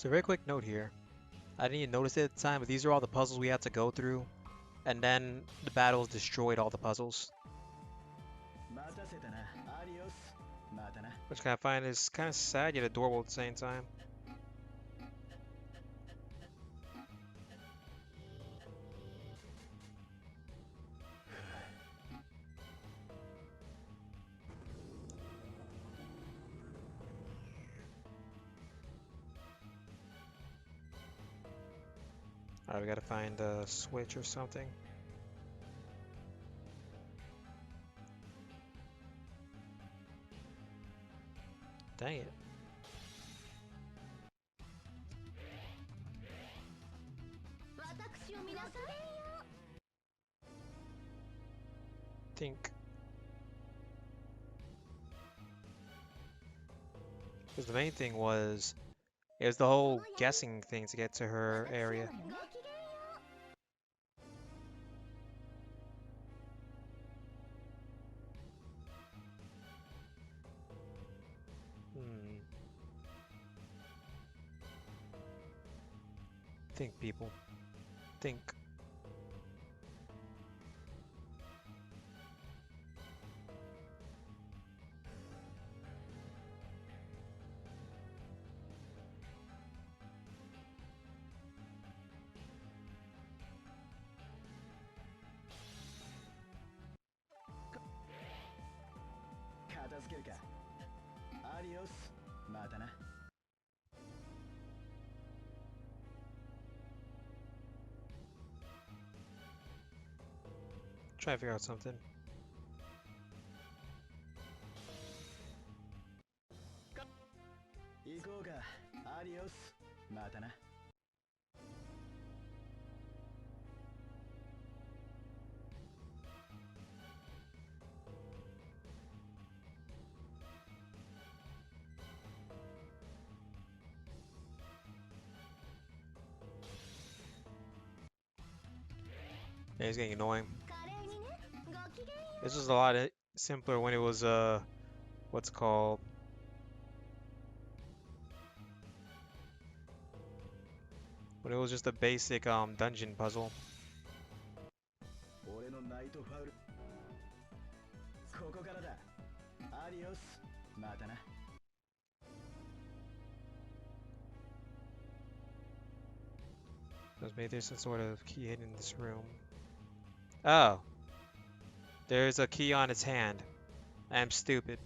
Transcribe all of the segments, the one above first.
So, very quick note here. I didn't even notice it at the time, but these are all the puzzles we had to go through, and then the battles destroyed all the puzzles. Which I find is kind of sad yet adorable at the same time. Alright, we gotta find a switch or something. Dang it. Think. Because the main thing was, it was the whole guessing thing to get to her area. Hmm. Think, people. Think. Try to figure out something. Yeah, he's getting annoying. This was a lot simpler when it was what's it called? When it was just a basic dungeon puzzle. Maybe there's some sort of key hidden in this room. Oh, there's a key on its hand. I'm stupid.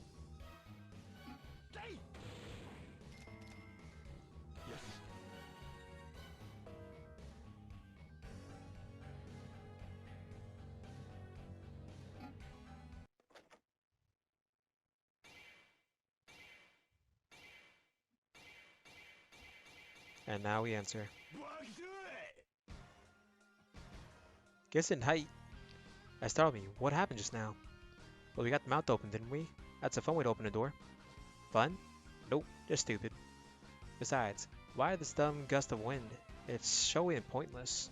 And now we enter. Guess in height. That startled me. What happened just now? Well, we got the mouth open, didn't we? That's a fun way to open a door. Fun? Nope, just stupid. Besides, why this dumb gust of wind? It's showy and pointless.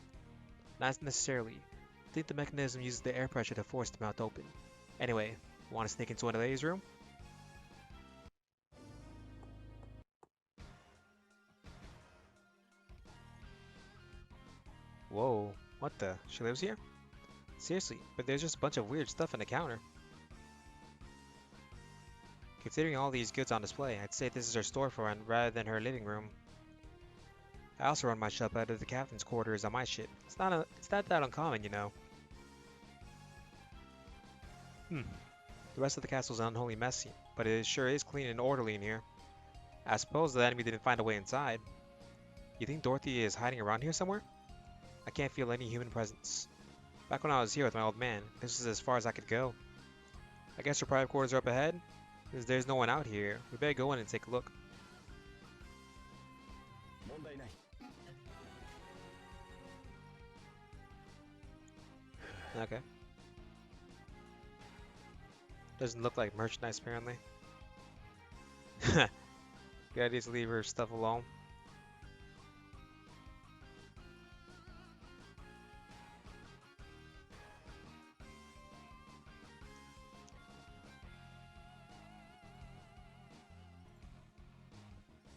Not necessarily. I think the mechanism uses the air pressure to force the mouth open. Anyway, want to sneak into one of ladies' room? Whoa, what the? She lives here? Seriously, but there's just a bunch of weird stuff on the counter. Considering all these goods on display, I'd say this is her storefront rather than her living room. I also run my shop out of the captain's quarters on my ship. It's not that uncommon, you know. The rest of the castle's unholy messy, but it sure is clean and orderly in here. I suppose the enemy didn't find a way inside. You think Dorothy is hiding around here somewhere? I can't feel any human presence. Back when I was here with my old man, this is as far as I could go. I guess her private quarters are up ahead? Since there's no one out here, we better go in and take a look. Okay. Doesn't look like merchandise, apparently. Good idea to leave her stuff alone.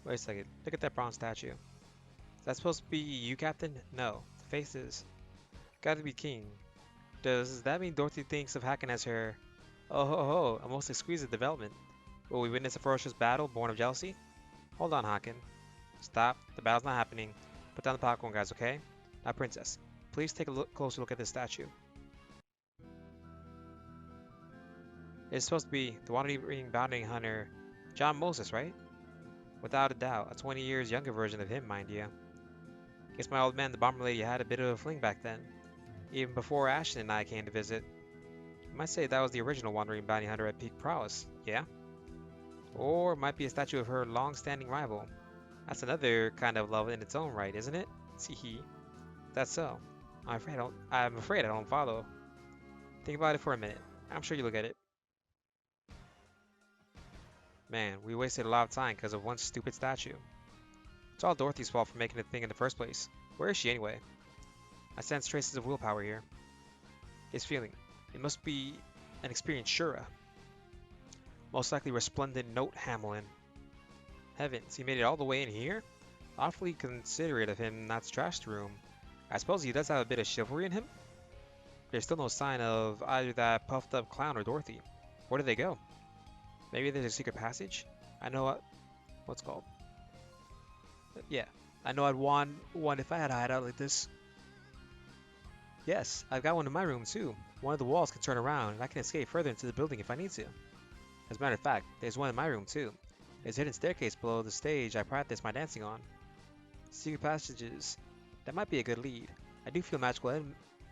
Wait a second. Look at that bronze statue. That's supposed to be you, Captain? No. The face is. Gotta be King. Does that mean Dorothy thinks of hacking as her? Oh ho ho, a most exquisite development. Will we witness a ferocious battle born of jealousy? Hold on, Haken. Stop. The battle's not happening. Put down the popcorn, guys, okay? Now, Princess, please take a closer look at this statue. It's supposed to be the wandering bounty hunter, John Moses, right? Without a doubt, a 20 years younger version of him, mind you. Guess my old man, the bomber lady, had a bit of a fling back then. Even before Ashton and I came to visit. You might say that was the original wandering bounty hunter at peak prowess, yeah? Or it might be a statue of her long-standing rival. That's another kind of love in its own right, isn't it? Hee. That's so. I'm afraid I don't follow. Think about it for a minute. I'm sure you look at it. Man, we wasted a lot of time because of one stupid statue. It's all Dorothy's fault for making the thing in the first place. Where is she anyway? I sense traces of willpower here. His feeling. It must be an experienced Shura. Most likely resplendent note Hamelin. Heavens, he made it all the way in here? Awfully considerate of him not to trash the room. I suppose he does have a bit of chivalry in him? There's still no sign of either that puffed up clown or Dorothy. Where did they go? Maybe there's a secret passage? I know what's called. Yeah, I know I'd want one if I had a hideout like this. Yes, I've got one in my room too. One of the walls can turn around and I can escape further into the building if I need to. As a matter of fact, there's one in my room too. There's a hidden staircase below the stage I practice my dancing on. Secret passages. That might be a good lead. I do feel magical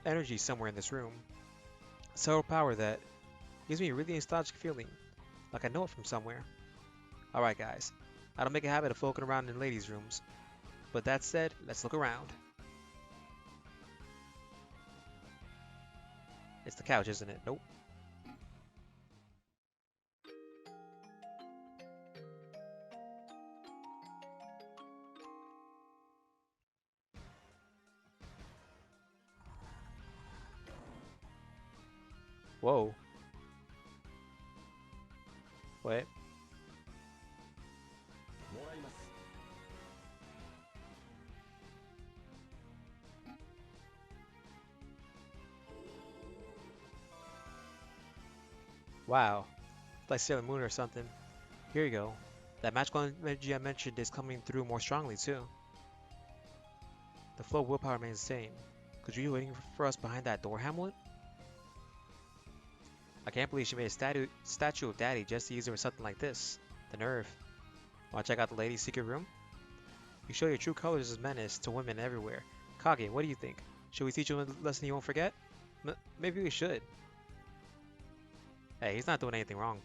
energy somewhere in this room. A subtle power that gives me a really nostalgic feeling, like I know it from somewhere. Alright guys, I don't make a habit of poking around in ladies' rooms. But that said, let's look around. It's the couch, isn't it? Nope. Whoa. Wait. Wow. It's like Sailor Moon or something. Here you go. That magical energy I mentioned is coming through more strongly too. The flow of willpower remains the same. Could you be waiting for us behind that door, Hamlet? I can't believe she made a statue of Daddy just to use her for something like this. The nerve. Wanna check out the ladies' secret room? You show your true colors as menace to women everywhere. Kage, what do you think? Should we teach him a lesson he won't forget? Maybe we should. Hey, he's not doing anything wrong.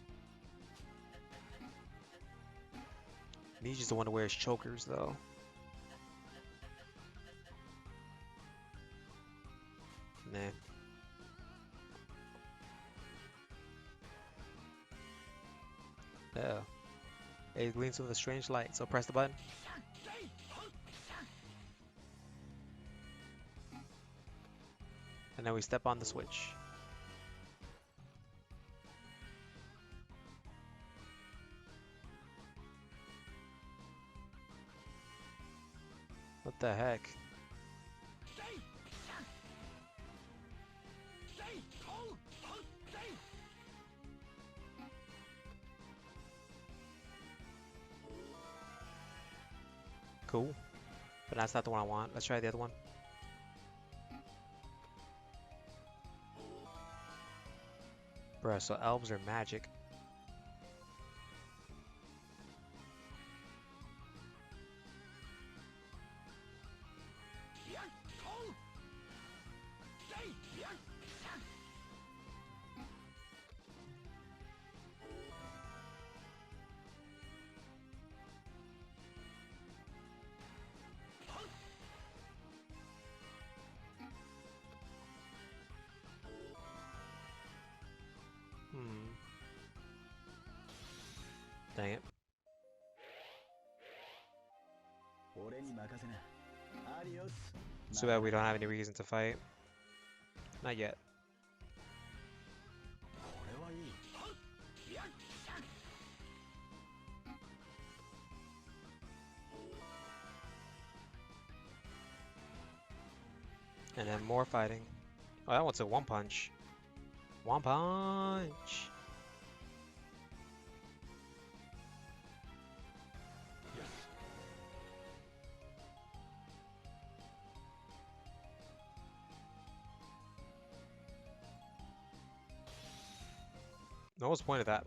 Niji's the one to wear his chokers, though. Nah. Oh. It gleams with a strange light, so press the button. And then we step on the switch. What the heck? Cool. But that's not the one I want. Let's try the other one. Bruh, so elves are magic. Dang it. So bad we don't have any reason to fight. Not yet. And then more fighting. Oh, that one's a one punch. One punch. What was the point of that?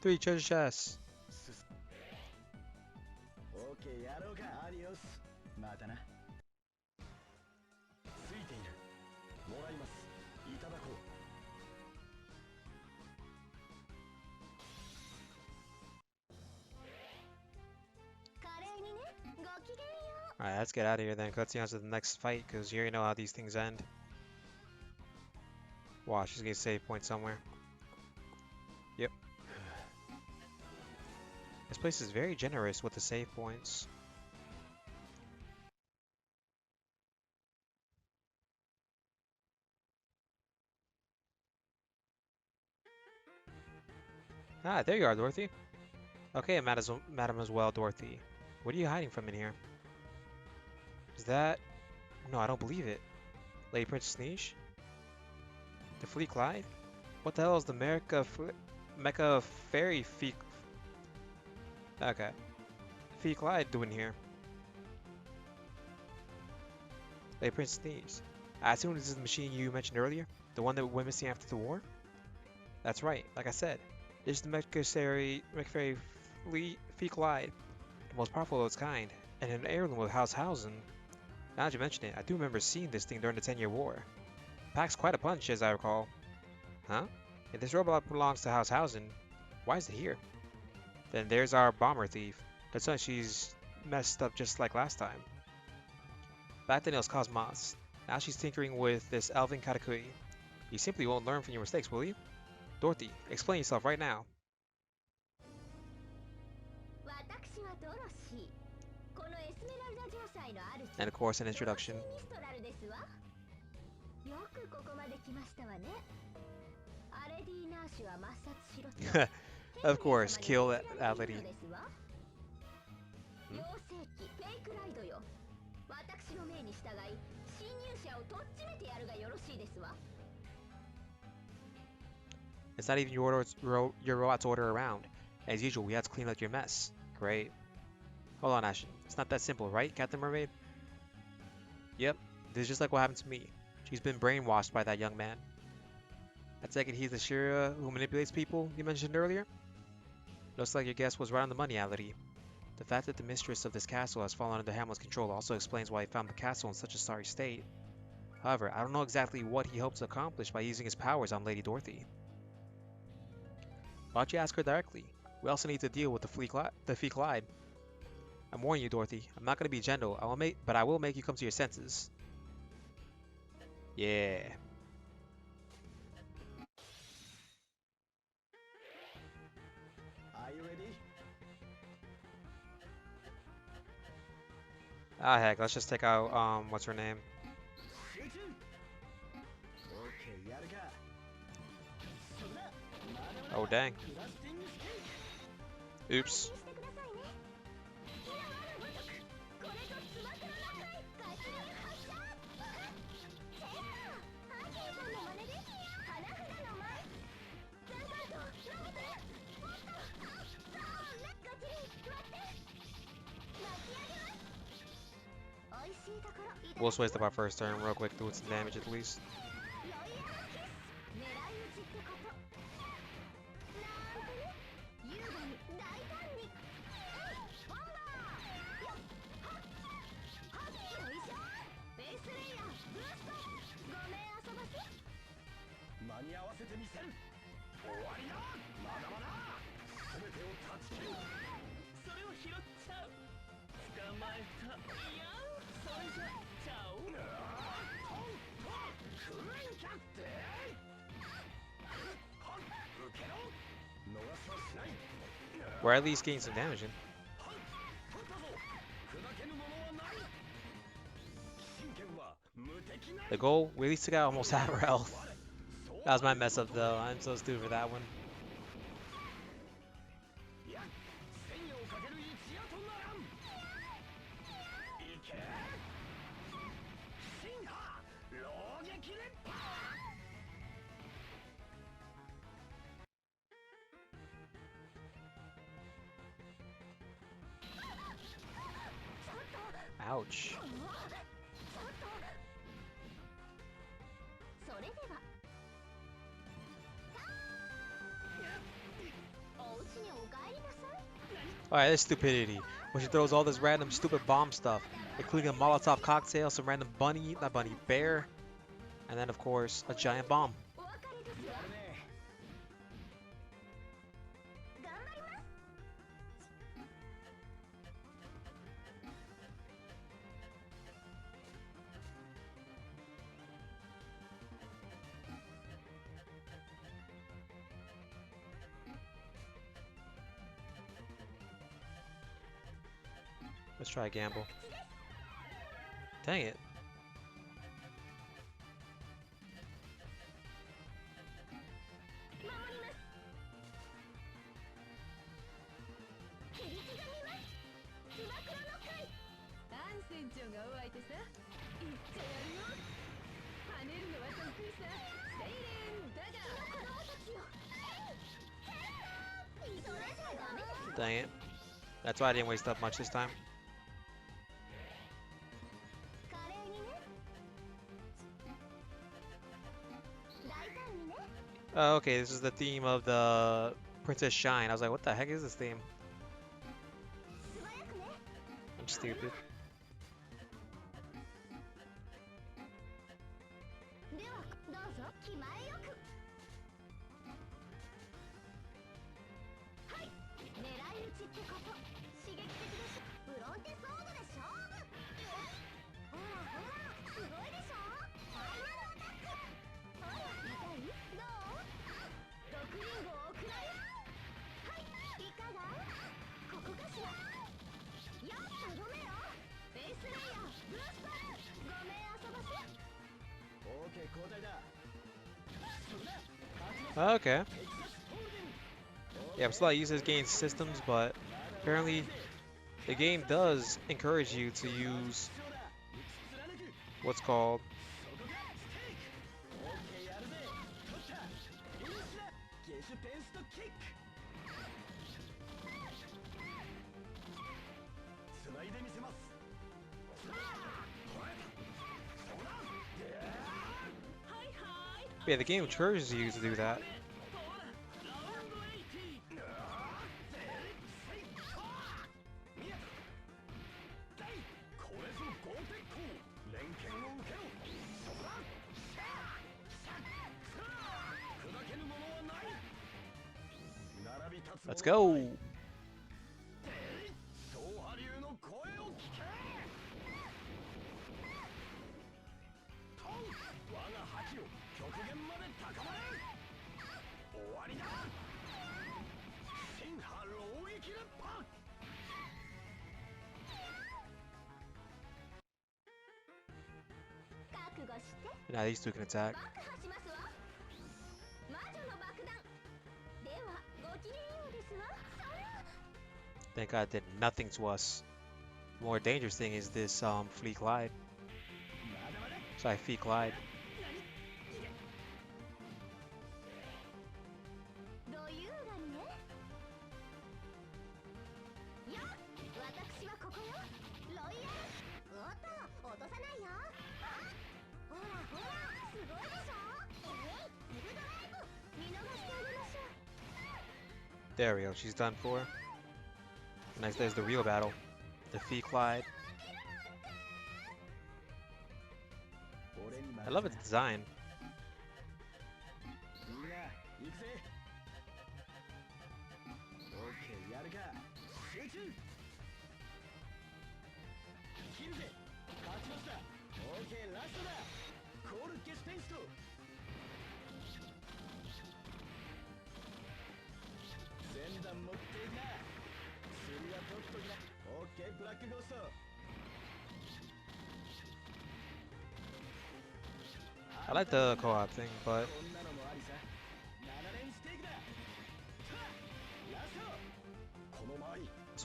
Three treasure chests. Alright, let's get out of here then. Let's see on to the next fight, because you already know how these things end. Wow, she's gonna save point somewhere. Yep. This place is very generous with the save points. Ah, there you are, Dorothy. Okay, Mademoiselle Dorothy. What are you hiding from in here? Is that... No, I don't believe it. Lady Princess Niche? The Fee Kleid? What the hell is the Mecha Fairy Fee... Okay. Fee Kleid doing here? Lady Princess Niche. I assume this is the machine you mentioned earlier? The one that went missing after the war? That's right, like I said. This is the Mecha Fairy Fee Kleid. The most powerful of its kind, and an heirloom of House Hausen. Now that you mention it, I do remember seeing this thing during the 10-year war. Packs quite a punch, as I recall. Huh? If this robot belongs to House Hausen, why is it here? Then there's our bomber thief. Let's say she's messed up just like last time. Back then it was Cosmos. Now she's tinkering with this elven katakuri. You simply won't learn from your mistakes, will you? Dorothy, explain yourself right now. And of course, an introduction. Of course, kill that lady. Hmm? It's not even your robot's order around. As usual, we have to clean up your mess. Great. Hold on, Ashton. It's not that simple, right, Captain Mermaid? Yep, this is just like what happened to me. She's been brainwashed by that young man. I take it he's the Shira who manipulates people you mentioned earlier? Looks like your guess was right on the money, Ality. The fact that the mistress of this castle has fallen under Hamelin's control also explains why he found the castle in such a sorry state. However, I don't know exactly what he hoped to accomplish by using his powers on Lady Dorothy. Why don't you ask her directly? We also need to deal with the Fee Kleid. I'm warning you, Dorothy. I'm not going to be gentle, but I will make you come to your senses. Yeah. Are you ready? Ah, heck, let's just take out, what's her name? Oh, dang. Oops. We'll switch up our first turn real quick, do some damage at least. We're at least getting some damage in. The goal, we at least took out almost half our health. That was my mess up though. I'm so stupid for that one. Ouch. Alright, this stupidity. When she throws all this random stupid bomb stuff, including a Molotov cocktail, some random bunny, not bunny, bear, and then of course, a giant bomb. Let's try a gamble. Dang it. Dang it. That's why I didn't waste up much this time. Oh, okay, this is the theme of the Princess Shine. I was like, what the heck is this theme? I'm stupid. Okay. Yeah, I'm still not using this game's systems, but apparently the game does encourage you to use what's called yeah, the game encourages you to do that. Let's go. Now these two can attack. Thank God it did nothing to us. The more dangerous thing is this Fee Kleid. Sorry, Fee Kleid. There we go, she's done for. Next, there's the real battle. The Fee Kleid. I love its design. I like the co-op thing, but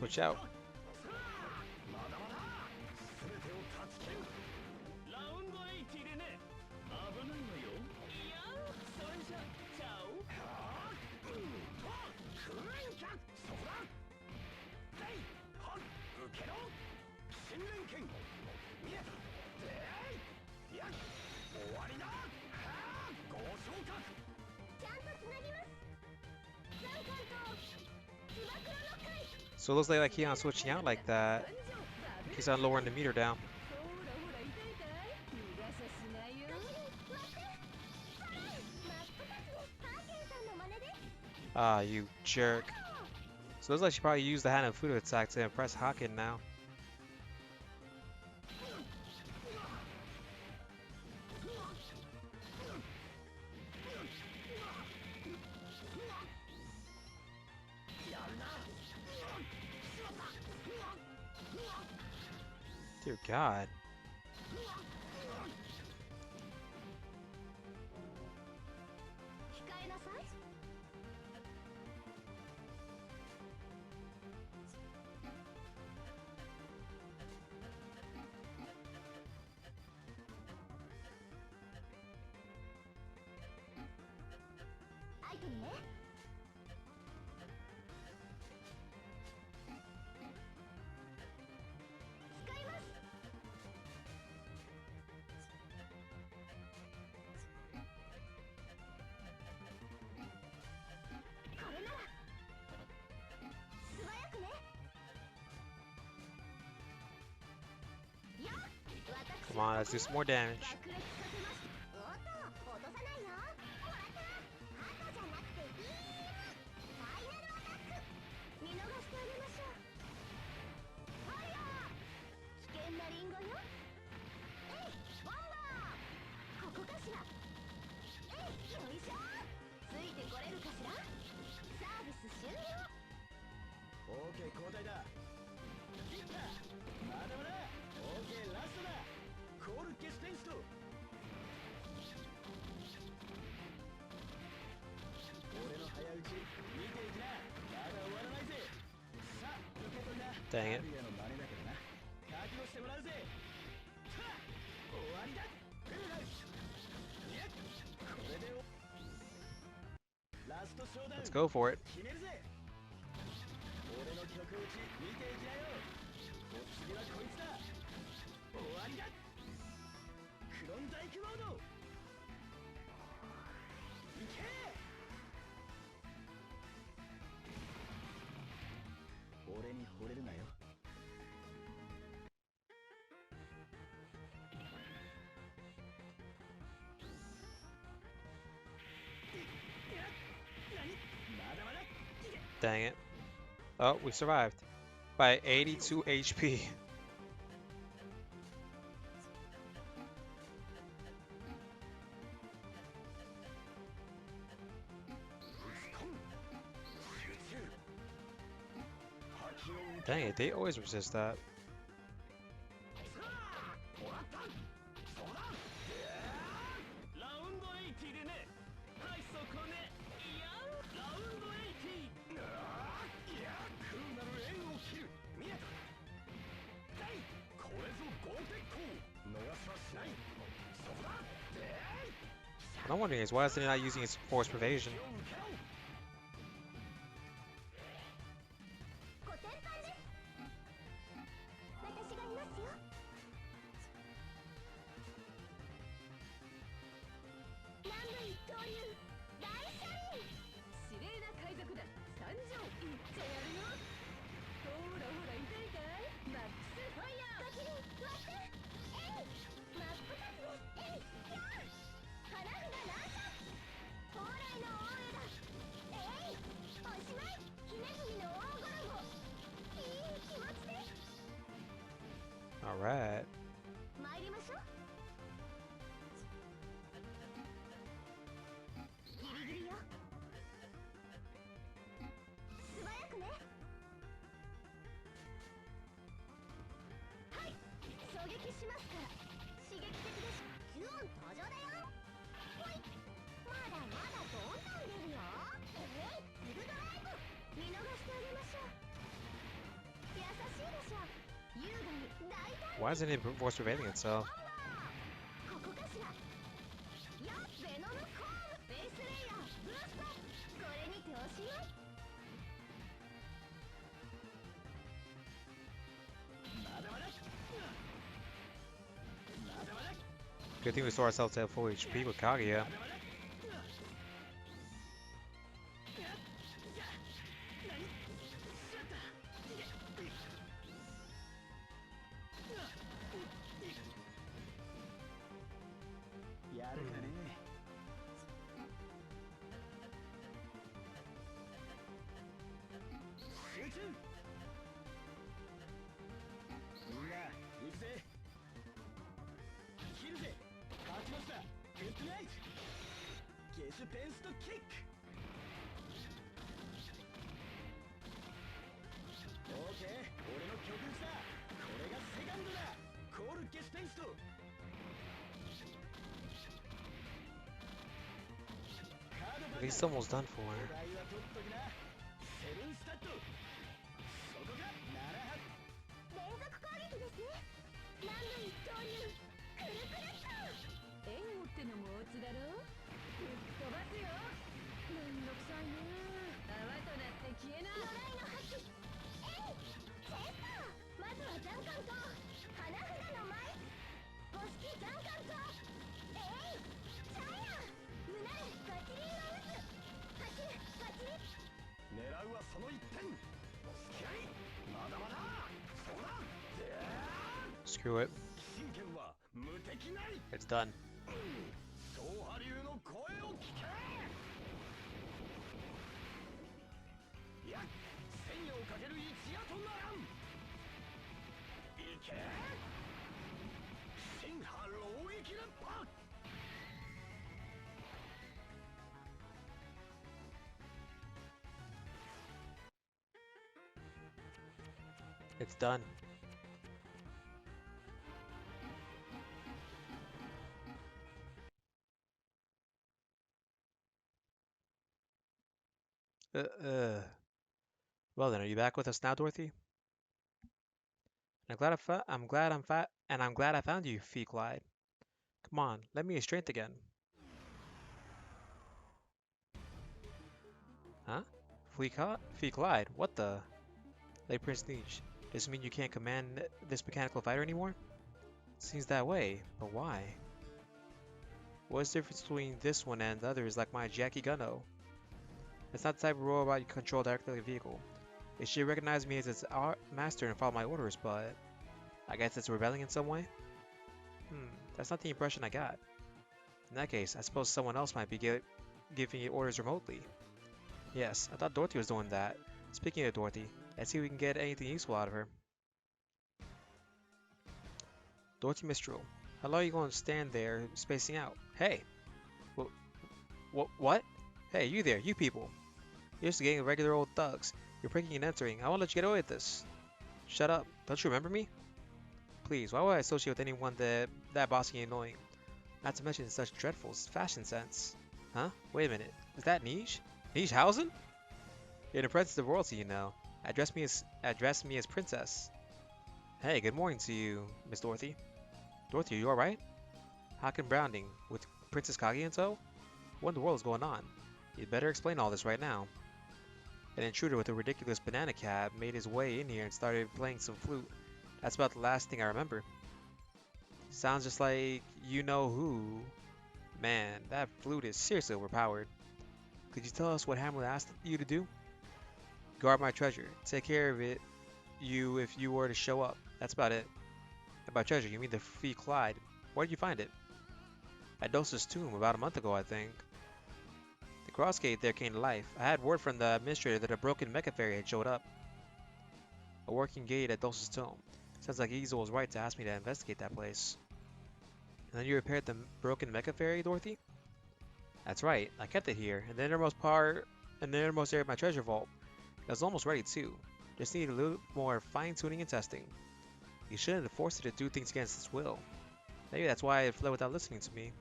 Switch out. So it looks like he's not switching out like that. He's not lowering the meter down. Ah, you jerk. So it looks like she probably used the Hanafuda attack to impress Haken now. Dear God. Come on, let's do some more damage. Dang it. Let's go for it. Dang it. Oh, we survived. By 82 HP. Dang it, they always resist that. What I'm wondering is why is he not using his force evasion? Alright. isn't it force revealing itself? Good thing we saw ourselves at full HP with Kaguya. At least almost done for. Screw it. It's done. It's done. Well then, are you back with us now, Dorothy? I'm glad I found you, Fee Kleid. Come on, let me your strength again. Huh? Fee Kleid? What the? Late Prince Niche. Does it mean you can't command this mechanical fighter anymore? Seems that way, but why? What's the difference between this one and the others like my Jackie Gunno? It's not the type of robot you control directly like a vehicle. It should recognize me as its master and follow my orders, but I guess it's rebelling in some way? That's not the impression I got. In that case, I suppose someone else might be giving it orders remotely. Yes, I thought Dorothy was doing that. Speaking of Dorothy, let's see if we can get anything useful out of her. Dorothy Mistral, how long are you going to stand there spacing out? Hey! What? Hey, you there, you people! You're just getting regular old thugs. You're breaking and entering. I won't let you get away with this. Shut up. Don't you remember me? Please, why would I associate with anyone that bossy and annoying? Not to mention such dreadful fashion sense. Huh? Wait a minute. Is that Niche? Niche Hausen? You're in the presence of royalty, you know. Address me as princess. Hey, good morning to you, Miss Dorothy. Dorothy, are you alright? Haken Browning, with Princess Kage in tow? What in the world is going on? You'd better explain all this right now. An intruder with a ridiculous banana cap made his way in here and started playing some flute. That's about the last thing I remember. Sounds just like you know who. Man, that flute is seriously overpowered. Could you tell us what Hamelin asked you to do? Guard my treasure. Take care of it if you were to show up. That's about it. And by treasure, you mean the Fee Kleid. Where did you find it? At Dosa's tomb about a month ago, I think. The cross gate there came to life. I had word from the administrator that a broken mecha fairy had showed up. A working gate at Dosa's tomb. Sounds like Easel was right to ask me to investigate that place. And then you repaired the broken mecha fairy, Dorothy? That's right. I kept it here, in the innermost area of my treasure vault. It was almost ready too. Just needed a little more fine-tuning and testing. You shouldn't have forced it to do things against its will. Maybe that's why it fled without listening to me.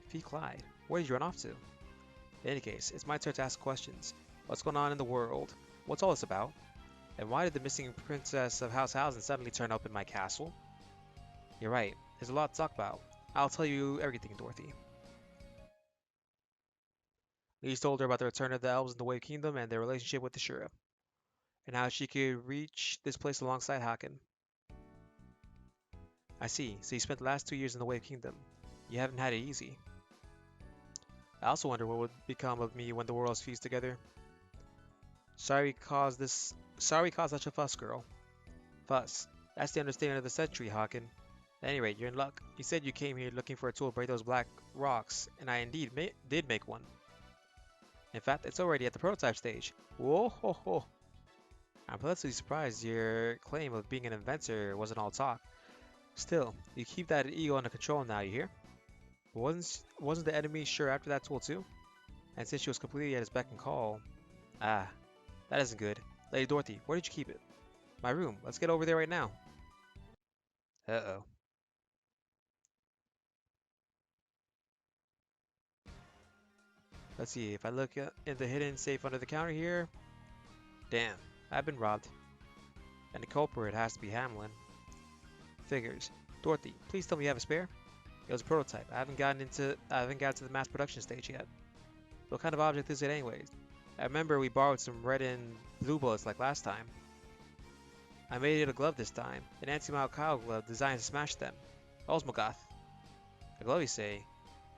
Fee Kleid, where did you run off to? In any case, it's my turn to ask questions. What's going on in the world? What's all this about? And why did the missing princess of House Hausen suddenly turn up in my castle? You're right. There's a lot to talk about. I'll tell you everything, Dorothy. Lise told her about the return of the elves in the Wave Kingdom and their relationship with the sheriff, and how she could reach this place alongside Haken. I see. So you spent the last 2 years in the Wave Kingdom. You haven't had it easy. I also wonder what would become of me when the worlds fuse together. Sorry we caused such a fuss, girl. Fuss. That's the understatement of the century, Haken. At any rate, you're in luck. You said you came here looking for a tool to break those black rocks, and I indeed did make one. In fact, it's already at the prototype stage. Whoa ho ho! I'm pleasantly surprised your claim of being an inventor wasn't all talk. Still, you keep that ego under control now, you hear? Wasn't the enemy sure after that tool too? And since she was completely at his beck and call... Ah, that isn't good. Lady Dorothy, where did you keep it? My room. Let's get over there right now. Uh-oh. Let's see, if I look in the hidden safe under the counter here... Damn, I've been robbed. And the culprit has to be Hamelin. Figures. Dorothy, please tell me you have a spare? It was a prototype. I haven't gotten to the mass production stage yet. What kind of object is it anyways? I remember we borrowed some red and blue bullets like last time. I made it a glove this time. An anti-Malkau glove designed to smash them. Osmogoth. A glove, you say?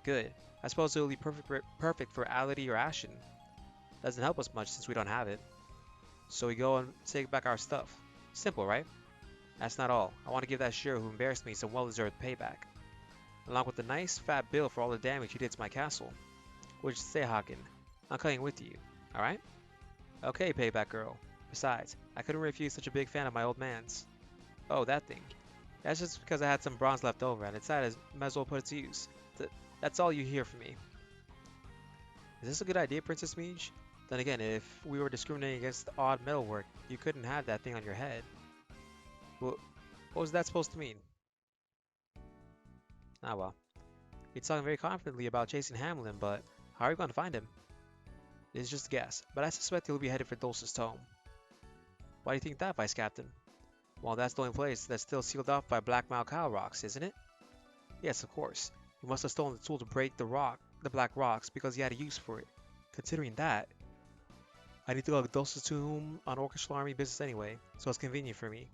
Good. I suppose it will be perfect for Ality or Ashen. Doesn't help us much since we don't have it. So we go and take back our stuff. Simple, right? That's not all. I want to give that sheriff who embarrassed me some well-deserved payback. Along with a nice fat bill for all the damage he did to my castle. Which say, Haken, I'm coming with you. Alright? Okay, payback girl. Besides, I couldn't refuse such a big fan of my old man's. Oh, that thing. That's just because I had some bronze left over and decided I might as well put it to use. That's all you hear from me. Is this a good idea, Princess Mage? Then again, if we were discriminating against odd metalwork, you couldn't have that thing on your head. Well, what was that supposed to mean? Ah well. He's talking very confidently about chasing Hamelin, but how are we going to find him? It's just a guess, but I suspect he'll be headed for Dulce's Tome. Why do you think that, Vice Captain? Well, that's the only place that's still sealed off by Black Malkau rocks, isn't it? Yes, of course. He must have stolen the tool to break the black rocks, because he had a use for it. Considering that, I need to go to Dulce's Tomb on Orchestral Army business anyway, so it's convenient for me.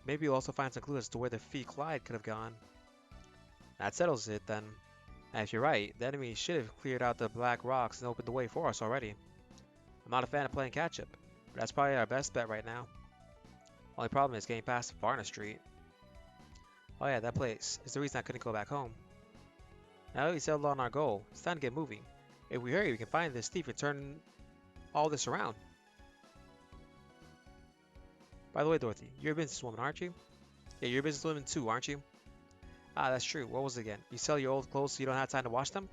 Maybe you'll also find some clues as to where the Fee Kleid could have gone. That settles it, then. And if you're right, the enemy should have cleared out the black rocks and opened the way for us already. I'm not a fan of playing catch-up, but that's probably our best bet right now. Only problem is getting past Varna Street. Oh yeah, that place is the reason I couldn't go back home. Now that we settled on our goal, it's time to get moving. If we hurry, we can find this thief and turn all this around. By the way, Dorothy, you're a businesswoman, aren't you? Yeah, you're a businesswoman too, aren't you? Ah, that's true. What was it again? You sell your old clothes so you don't have time to wash them?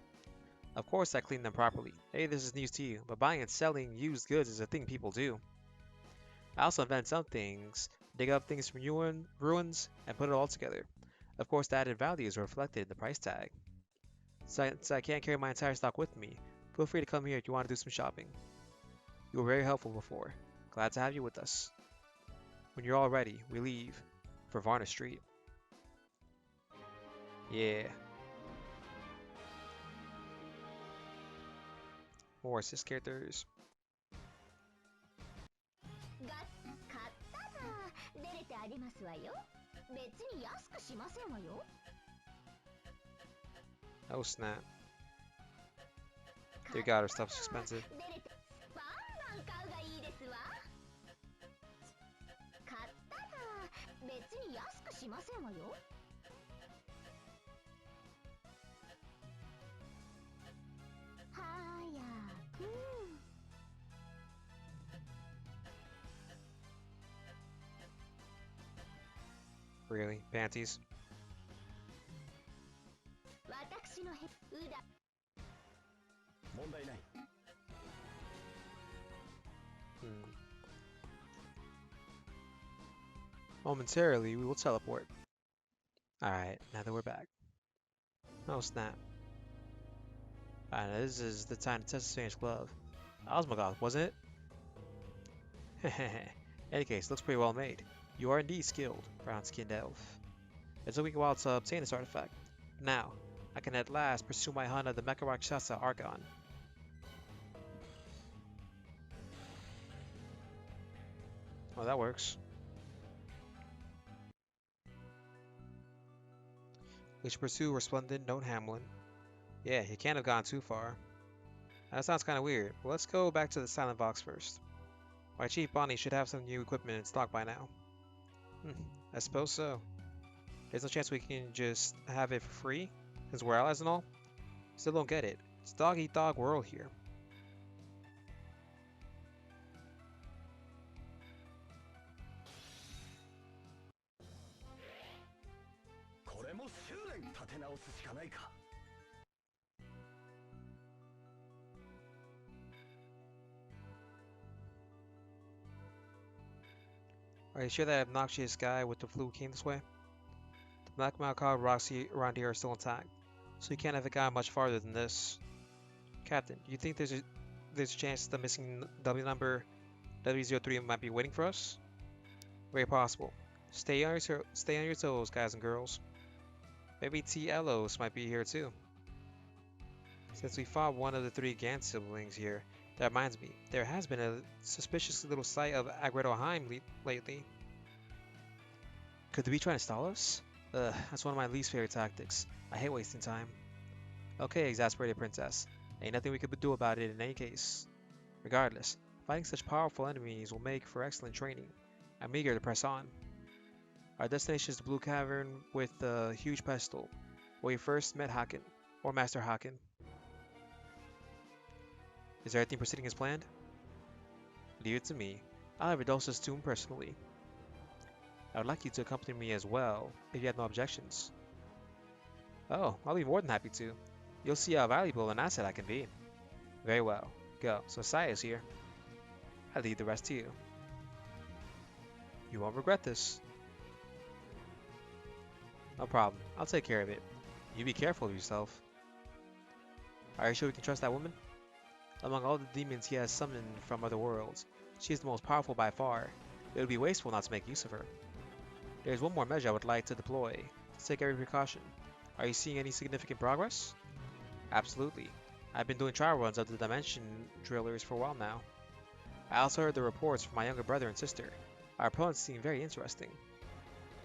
Of course I clean them properly. Hey, this is news to you, but buying and selling used goods is a thing people do. I also invent some things, dig up things from ruins, and put it all together. Of course, the added value is reflected in the price tag. Since I can't carry my entire stock with me, feel free to come here if you want to do some shopping. You were very helpful before. Glad to have you with us. When you're all ready, we leave for Varna Street. Yeah. More assist characters. が買ったら出れてありますわよ。別に安くしませんわよ。Oh snap. Dear God, our stuff's expensive. 出れてバンバン買うがいいですわ。買ったら別に安くしませんわよ。早く。Really? Panties? 私のへうだ。問題ない。Momentarily, we will teleport. Alright, now that we're back. Oh snap. Alright, now this is the time to test the strange glove. Osmogoth, wasn't it? In any case, looks pretty well made. You are indeed skilled, brown-skinned elf. It took me a while to obtain this artifact. Now, I can at last pursue my hunt of the Mecha Rakshasa Argon. Oh, that works. We should pursue Resplendent Note Hamelin. Yeah, he can't have gone too far. That sounds kind of weird, but let's go back to the Silent Box first. My Chief Bonnie should have some new equipment in stock by now. I suppose so. There's no chance we can just have it for free, since we're allies and all? Still don't get it. It's dog-eat-dog world here. これも修練立て直すしかないか。 Are you sure that obnoxious guy with the flu came this way? The black Malcog rocks around here are still intact, so you can't have gone much farther than this. Captain, do you think there's a chance the missing W number W03 might be waiting for us? Very possible. Stay on your toes, guys and girls. Maybe T. Elos might be here too. Since we fought one of the three Gant siblings here, that reminds me, there has been a suspicious little sight of Agredo Heim lately. Could they be trying to stall us? That's one of my least favorite tactics. I hate wasting time. Okay, exasperated princess. Ain't nothing we could do about it in any case. Regardless, fighting such powerful enemies will make for excellent training. I'm eager to press on. Our destination is the Blue Cavern with the huge pestle, where we first met Haken, or Master Haken. Is everything proceeding as planned? Leave it to me. I'll have Redosa's tomb personally. I would like you to accompany me as well, if you have no objections. Oh, I'll be more than happy to. You'll see how valuable an asset I can be. Very well. Go. So Saya's here. I leave the rest to you. You won't regret this. No problem. I'll take care of it. You be careful of yourself. Are you sure we can trust that woman? Among all the demons he has summoned from other worlds, she is the most powerful by far. It would be wasteful not to make use of her. There is one more measure I would like to deploy, to take every precaution. Are you seeing any significant progress? Absolutely. I've been doing trial runs of the dimension drillers for a while now. I also heard the reports from my younger brother and sister. Our opponents seem very interesting.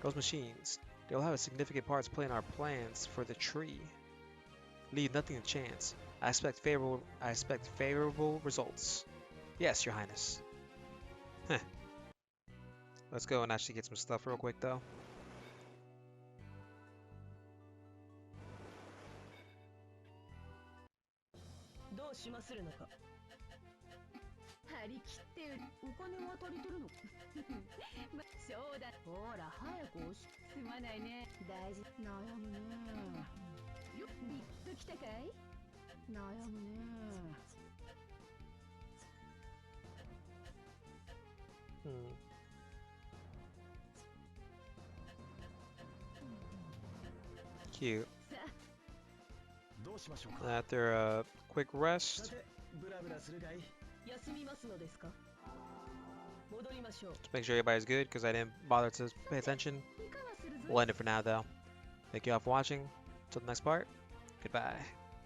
Those machines, they will have a significant part to play in our plans for the tree. Leave nothing to chance. I expect favorable results. Yes, Your Highness. Heh. Let's go and actually get some stuff real quick though. Cute. After a quick rest, just make sure everybody's good because I didn't bother to pay attention. We'll end it for now though. Thank you all for watching. Till the next part, goodbye.